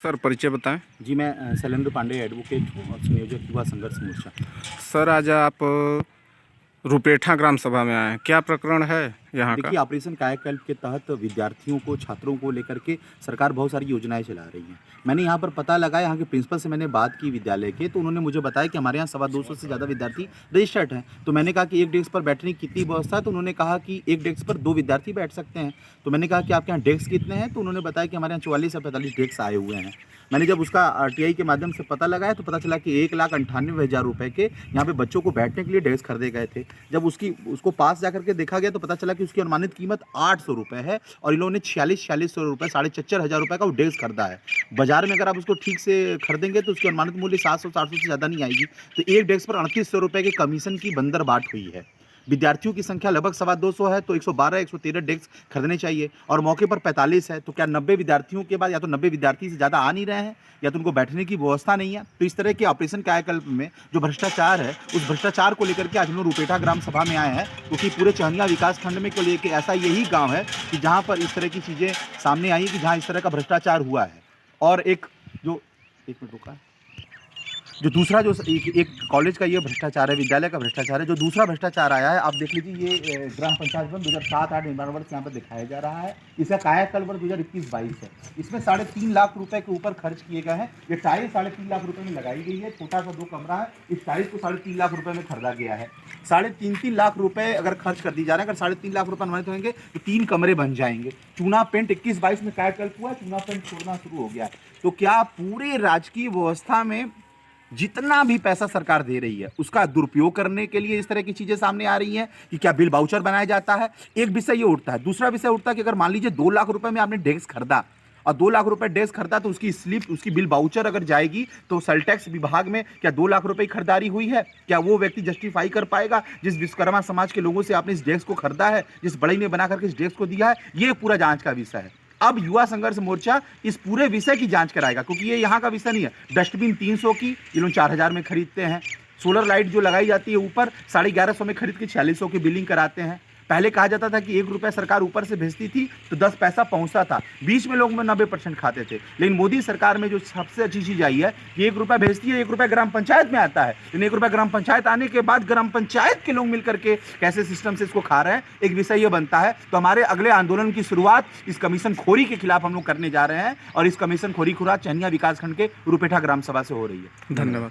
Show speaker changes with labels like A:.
A: Sir परिचय बताएं।
B: जी, मैं शैलेंद्र पांडे एडवोकेट हूँ और संयोजक युवा संघर्ष मोर्चा।
A: सर आज आप रुपेठा ग्राम सभा में आए हैं, क्या प्रकरण है यहाँ का?
B: देखिए, ऑपरेशन कायाकल्प के तहत विद्यार्थियों को, छात्रों को लेकर के सरकार बहुत सारी योजनाएं चला रही है। मैंने यहाँ पर पता लगाया, यहाँ के प्रिंसिपल से मैंने बात की विद्यालय के, तो उन्होंने मुझे बताया कि हमारे यहाँ 250 से ज़्यादा विद्यार्थी रजिस्टर्ड हैं। तो मैंने कहा कि एक डेस्क पर बैठने की कितनी व्यवस्था है? तो उन्होंने कहा कि एक डेस्क पर 2 विद्यार्थी बैठ सकते हैं। तो मैंने कहा कि आपके यहाँ डेस्क कितने हैं? तो उन्होंने बताया कि हमारे यहाँ 44 से 45 डेस्क आए हुए हैं। मैंने जब उसका आरटीआई के माध्यम से पता लगाया तो पता चला कि 1,98,000 रुपये के यहाँ पे बच्चों को बैठने के लिए डेस्क खरीदे गए थे। जब उसको पास जाकर के देखा गया तो पता चला कि उसकी अनुमानित कीमत 800 रुपये है और इन लोगों ने 4600 रुपये, 44,500 रुपये का वो डेस्क खरीदा है। बाजार में अगर आप उसको ठीक से खरीदेंगे तो उसकी अनुमानित मूल्य 700-800 से ज़्यादा नहीं आएगी। तो एक डेस्क पर 3800 रुपये के कमीशन की बंदरबाट हुई है। विद्यार्थियों की संख्या लगभग 250 है, तो 112-113 डेस्क खरीदने चाहिए और मौके पर 45 है। तो क्या 90 विद्यार्थियों के बाद या तो 90 विद्यार्थी से ज़्यादा आ नहीं रहे हैं या तो उनको बैठने की व्यवस्था नहीं है? तो इस तरह के ऑपरेशन कायाकल्प में जो भ्रष्टाचार है, उस भ्रष्टाचार को लेकर के आज हम लोग रुपेठा ग्राम सभा में आए हैं, क्योंकि पूरे चहनिया विकास खंड में को लेकर ऐसा यही गाँव है कि जहाँ पर इस तरह की चीज़ें सामने आई कि जहाँ इस तरह का भ्रष्टाचार हुआ है। और एक मिनट रुका, जो दूसरा जो एक कॉलेज का ये भ्रष्टाचार है, विद्यालय का भ्रष्टाचार है। जो दूसरा भ्रष्टाचार आया है, आप देख लीजिए, ये ग्राम पंचायत भवन 2007-8 निर्माण वर्ष यहाँ पर दिखाया जा रहा है। इसका कायाकल्प 2021-22 है। इसमें 3.5 लाख रुपए के ऊपर खर्च किए गए हैं। ये टाइल 3.5 लाख रुपए में लगाई गई है। छोटा सा 2 कमरा है, इस टाइल्स को 3.5 लाख रुपए में खरीदा गया है। 3.5 लाख रुपए अगर खर्च कर दी जा रहे हैं, अगर 3.5 लाख रुपए अनुमानित होंगे तो 3 कमरे बन जाएंगे। चूना पेंट 21-22 में कायाकल्प हुआ, चूना पेंट छोड़ना शुरू हो गया। तो क्या पूरे राजकीय व्यवस्था में जितना भी पैसा सरकार दे रही है उसका दुरुपयोग करने के लिए इस तरह की चीजें सामने आ रही हैं कि क्या बिल बाउचर बनाया जाता है? एक विषय ये उठता है। दूसरा विषय उठता है कि अगर मान लीजिए 2 लाख रुपए में आपने डेस्क खरीदा और 2 लाख रुपए डेस्क खरीदा, तो उसकी स्लिप, उसकी बिल बाउचर अगर जाएगी तो सेल टैक्स विभाग में क्या 2 लाख रुपए की खरीदारी हुई है? क्या वो व्यक्ति जस्टिफाई कर पाएगा जिस विश्वकर्मा समाज के लोगों से आपने इस डेस्क को खरीदा है, जिस बड़ई ने बना करके इस डेस्क को दिया है? ये पूरा जांच का विषय है। अब युवा संघर्ष मोर्चा इस पूरे विषय की जांच कराएगा, क्योंकि ये यहाँ का विषय नहीं है। डस्टबिन 300 की ये लोग 4000 में खरीदते हैं। सोलर लाइट जो लगाई जाती है ऊपर 1150 में खरीद के 4600 की बिलिंग कराते हैं। पहले कहा जाता था कि 1 रुपया सरकार ऊपर से भेजती थी तो 10 पैसा पहुंचता था। बीच में लोग 90% खाते थे, लेकिन मोदी सरकार में जो सबसे अच्छी चीज़ आई है कि 1 रुपया भेजती है, 1 रुपया ग्राम पंचायत में आता है। लेकिन 1 रुपया ग्राम पंचायत आने के बाद ग्राम पंचायत के लोग मिलकर के कैसे सिस्टम से इसको खा रहे हैं, एक विषय ये बनता है। तो हमारे अगले आंदोलन की शुरुआत इस कमीशन खोरी के खिलाफ हम लोग करने जा रहे हैं और इस कमीशन खोरी चहनिया विकासखंड के रुपेठा ग्राम सभा से हो रही है।
A: धन्यवाद।